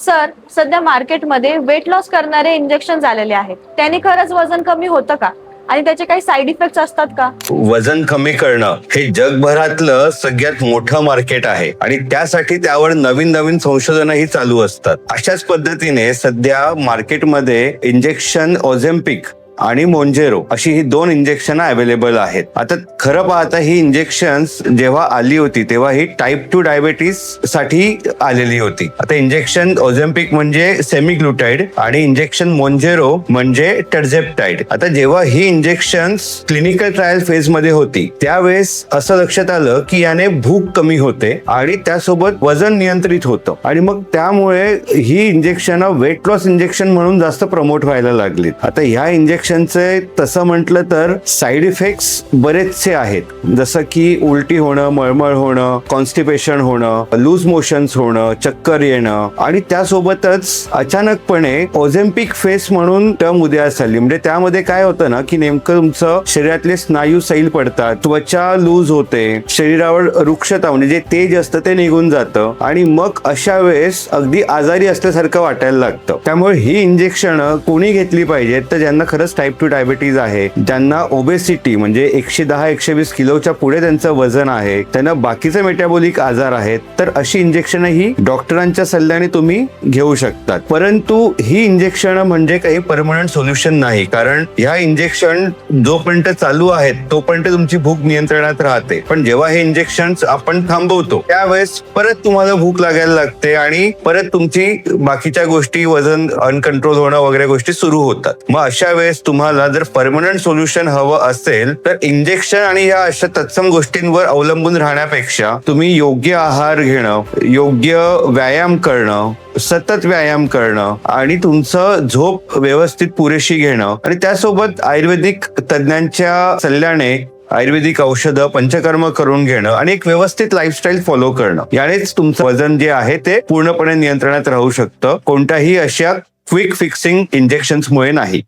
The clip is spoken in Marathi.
सर, सध्या मार्केटमध्ये वेट लॉस करणारे इंजेक्शन आलेले आहेत. त्याने खरंच वजन कमी होतं का? आणि त्याचे काही साईड इफेक्ट्स असतात का? वजन कमी करणं हे जगभरातलं सगळ्यात मोठं मार्केट आहे आणि त्यासाठी त्यावर नवीन नवीन संशोधनही चालू असतात. अशाच पद्धतीने सध्या मार्केटमध्ये इंजेक्शन ओझेम्पिक आणि मोंजेरो अशी ही 2 इंजेक्शन अवेलेबल आहेत. आता खरं पाहता ही इंजेक्शन जेव्हा आली होती तेव्हा ही टाईप 2 डायबेटीस साठी आलेली होती. आता इंजेक्शन ओझेम्पिक म्हणजे सेमीग्लुटाइड आणि इंजेक्शन मोंजेरो म्हणजे टर्जेप्टाइड. आता जेव्हा ही इंजेक्शन क्लिनिकल ट्रायल फेज मध्ये होती त्यावेळेस असं लक्षात आलं की याने भूक कमी होते आणि त्यासोबत वजन नियंत्रित होतं आणि मग त्यामुळे ही इंजेक्शन वेट लॉस इंजेक्शन म्हणून जास्त प्रमोट व्हायला लागली. आता ह्या इंजेक्शनचे तसं म्हटलं तर साईड इफेक्ट्स बरेचसे आहेत, जसं की उलटी होणं, मळमळ होणं, कॉन्स्टिपेशन होणं, लूज मोशन्स होणं, चक्कर येणं आणि त्यासोबतच अचानकपणे ओझेम्पिक फेस म्हणून टर्म उदयास आली. म्हणजे त्यामध्ये काय होतं ना की नेमकं तुमचं शरीरातले स्नायू सैल पडतात, त्वचा लूज होते, शरीरावर रुक्षता म्हणजे जे तेज असतं ते निघून जातं आणि मग अशा वेळेस अगदी आजारी असल्यासारखं वाटायला लागतं. त्यामुळे ही इंजेक्शन कोणी घेतली पाहिजेत तर ज्यांना खरंच टाईप 2 डायबिटीज आहे, ज्यांना ओबेसिटी म्हणजे 110-120 किलोच्या पुढे त्यांचं वजन आहे, त्यांना बाकीचे मेटाबॉलिक आजार आहेत, तर अशी इंजेक्शन ही डॉक्टरांच्या सल्ल्याने तुम्ही घेऊ शकतात. परंतु ही इंजेक्शन म्हणजे काही परमनंट सोल्युशन नाही, कारण ह्या इंजेक्शन जोपर्यंत चालू आहेत तोपर्यंत तुमची भूक नियंत्रणात राहते. पण जेव्हा हे इंजेक्शन आपण थांबवतो त्यावेळेस परत तुम्हाला भूक लागायला लागते आणि परत तुमची बाकीच्या गोष्टी, वजन अनकंट्रोल होणं वगैरे गोष्टी सुरू होतात. मग अशा वेळेस तुम्हाला जर परमनंट सोल्युशन हवं असेल तर इंजेक्शन आणि या अशा तत्सम गोष्टींवर अवलंबून राहण्यापेक्षा तुम्ही योग्य आहार घेणं, योग्य व्यायाम करणं, सतत व्यायाम करणं आणि तुमचं झोप व्यवस्थित पुरेशी घेणं आणि त्यासोबत आयुर्वेदिक तज्ञांच्या सल्ल्याने आयुर्वेदिक औषधं, पंचकर्म करून घेणं आणि एक व्यवस्थित लाईफस्टाईल फॉलो करणं, यानेच तुमचं वजन जे आहे ते पूर्णपणे नियंत्रणात राहू शकतं, कोणत्याही अशा क्विक फिक्सिंग इंजेक्शन्समुळे नाही.